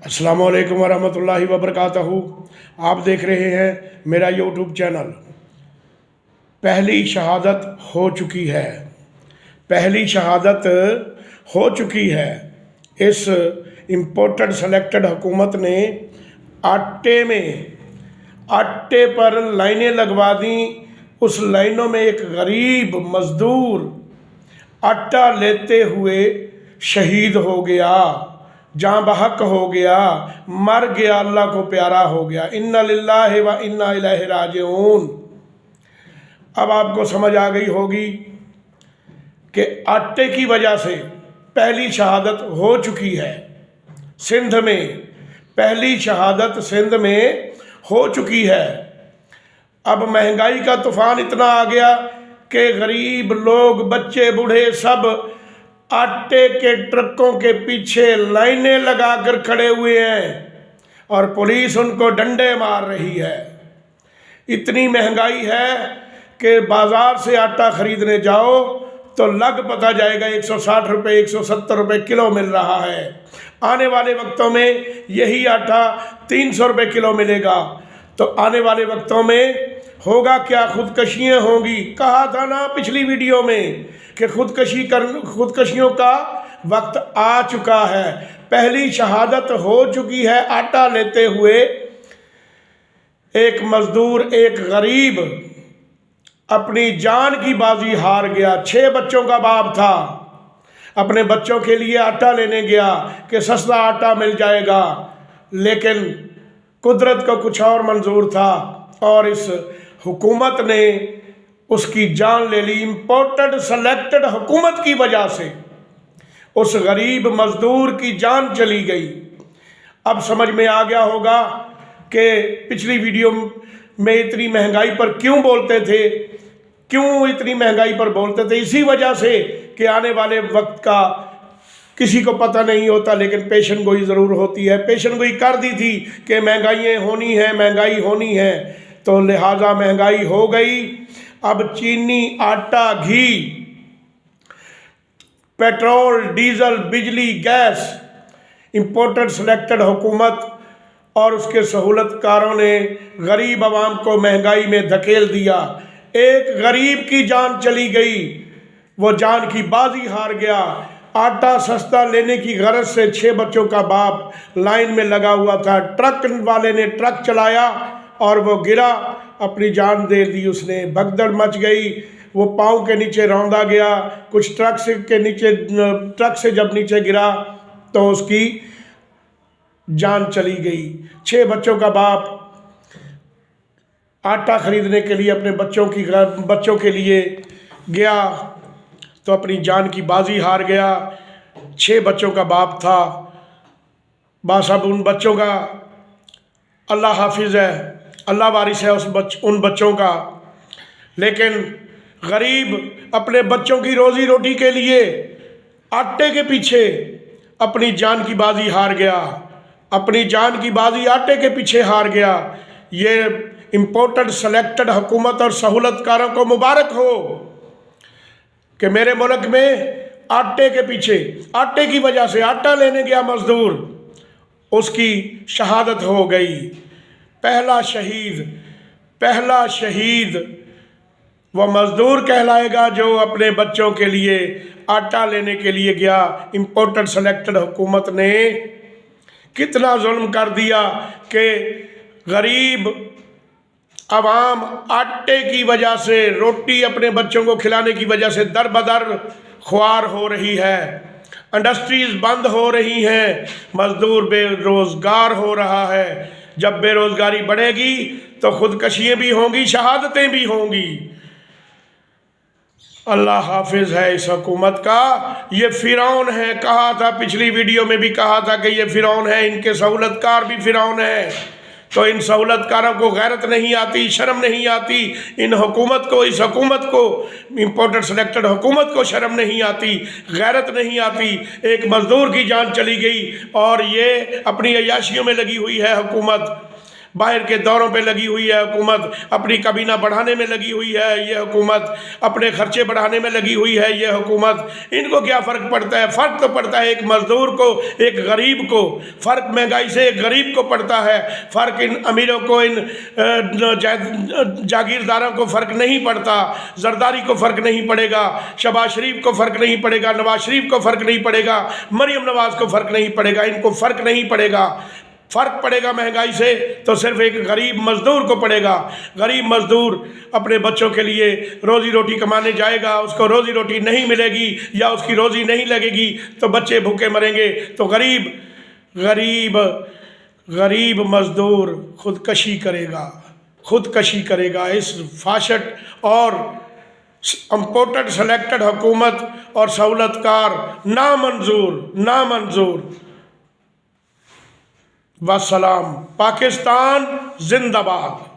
अस्सलाम वालेकुम वरहमतुल्लाहि वबरकातहू। आप देख रहे हैं मेरा यूट्यूब चैनल। पहली शहादत हो चुकी है, पहली शहादत हो चुकी है। इस इम्पोर्टेड सेलेक्टेड हुकूमत ने आटे पर लाइनें लगवा दी। उस लाइनों में एक गरीब मज़दूर आटा लेते हुए शहीद हो गया, जाँ बहक हो गया, मर गया, अल्लाह को प्यारा हो गया। इन्ना लिल्लाहि व इन्ना इलैहि राजिऊन। अब आपको समझ आ गई होगी कि आटे की वजह से पहली शहादत हो चुकी है सिंध में, पहली शहादत सिंध में हो चुकी है। अब महंगाई का तूफान इतना आ गया कि गरीब लोग, बच्चे बूढ़े सब आटे के ट्रकों के पीछे लाइनें लगाकर खड़े हुए हैं और पुलिस उनको डंडे मार रही है। इतनी महंगाई है कि बाज़ार से आटा ख़रीदने जाओ तो लग पता जाएगा 160 रुपये 170 रुपये किलो मिल रहा है। आने वाले वक्तों में यही आटा 300 रुपये किलो मिलेगा। तो आने वाले वक्तों में होगा क्या? खुदकशियाँ होंगी। कहा था ना पिछली वीडियो में कि खुदकशियों का वक्त आ चुका है। पहली शहादत हो चुकी है। आटा लेते हुए एक मज़दूर, एक गरीब अपनी जान की बाजी हार गया। 6 बच्चों का बाप था, अपने बच्चों के लिए आटा लेने गया कि सस्ता आटा मिल जाएगा, लेकिन कुदरत को कुछ और मंजूर था और इस हुकूमत ने उसकी जान ले ली। इम्पोर्टेड सेलेक्टेड हुकूमत की वजह से उस गरीब मज़दूर की जान चली गई। अब समझ में आ गया होगा कि पिछली वीडियो में इतनी महंगाई पर क्यों बोलते थे, क्यों इतनी महंगाई पर बोलते थे। इसी वजह से कि आने वाले वक्त का किसी को पता नहीं होता, लेकिन पेशन गोई ज़रूर होती है। पेशन गोई कर दी थी कि महंगाई होनी है, महंगाई होनी है, तो लिहाजा महंगाई हो गई। अब चीनी, आटा, घी, पेट्रोल, डीजल, बिजली, गैस, इम्पोर्टेड सेलेक्टेड हुकूमत और उसके सहूलतकारों ने गरीब आवाम को महंगाई में धकेल दिया। एक गरीब की जान चली गई, वो जान की बाजी हार गया। आटा सस्ता लेने की गरज से 6 बच्चों का बाप लाइन में लगा हुआ था। ट्रक वाले ने ट्रक चलाया और वो गिरा, अपनी जान दे दी उसने। भगदड़ मच गई, वो पाँव के नीचे रौंदा गया। कुछ ट्रक से जब नीचे गिरा तो उसकी जान चली गई। 6 बच्चों का बाप आटा खरीदने के लिए अपने बच्चों के लिए गया तो अपनी जान की बाजी हार गया। 6 बच्चों का बाप था। बासाब उन बच्चों का अल्लाह हाफिज़ है, अल्लाह वारिस है उन बच्चों का, लेकिन गरीब अपने बच्चों की रोज़ी रोटी के लिए आटे के पीछे अपनी जान की बाजी हार गया, अपनी जान की बाजी आटे के पीछे हार गया। ये इम्पोर्टेड सेलेक्टेड हुकूमत और सहूलतकारों को मुबारक हो कि मेरे मुल्क में आटे के पीछे, आटे की वजह से आटा लेने गया मज़दूर, उसकी शहादत हो गई। पहला शहीद वह मज़दूर कहलाएगा जो अपने बच्चों के लिए आटा लेने के लिए गया। इम्पोर्टेड सेलेक्टेड हुकूमत ने कितना जुल्म कर दिया कि गरीब आवाम आटे की वजह से, रोटी अपने बच्चों को खिलाने की वजह से दर बदर ख्वार हो रही है। इंडस्ट्रीज़ बंद हो रही हैं, मज़दूर बेरोज़गार हो रहा है। जब बेरोज़गारी बढ़ेगी तो खुदकशियाँ भी होंगी, शहादतें भी होंगी। अल्लाह हाफिज़ है इस हुकूमत का। ये फ़िरौन है, कहा था पिछली वीडियो में भी कहा था कि ये फ़िरौन है, इनके सहूलतकार भी फ़िरौन है। तो इन सहूलतकारों को गैरत नहीं आती, शर्म नहीं आती। इन हुकूमत को, इस हुकूमत को, इम्पोर्टेड सेलेक्टेड हुकूमत को शर्म नहीं आती, गैरत नहीं आती। एक मज़दूर की जान चली गई और ये अपनी अय्याशियों में लगी हुई है हुकूमत। باہر کے دوروں پہ لگی ہوئی ہے حکومت، اپنی کابینہ بڑھانے میں لگی ہوئی ہے یہ حکومت، اپنے خرچے بڑھانے میں لگی ہوئی ہے یہ حکومت، ان کو کیا فرق پڑتا ہے؟ فرق تو پڑتا ہے ایک مزدور کو، ایک غریب کو، فرق مہنگائی سے ایک غریب کو پڑتا ہے، فرق ان امیروں کو، ان جاگیرداروں کو فرق نہیں پڑتا، زرداری کو فرق نہیں پڑے گا، شہباز شریف کو فرق نہیں پڑے گا، نواز شریف کو فرق نہیں پڑے گا، مریم نواز کو فرق نہیں پڑے گا، ان کو فرق نہیں پڑے گا۔ فرق پڑے گا مہنگائی سے تو صرف ایک غریب مزدور کو پڑے گا۔ غریب مزدور اپنے بچوں کے لیے روزی روٹی کمانے جائے گا، اس کو روزی روٹی نہیں ملے گی یا اس کی روزی نہیں لگے گی تو بچے بھوکے مریں گے، تو غریب مزدور خودکشی کرے گا۔ اس فاشٹ اور امپورٹڈ سلیکٹڈ حکومت اور سہولت کار نامنظور۔ والسلام۔ پاکستان زندہ باد۔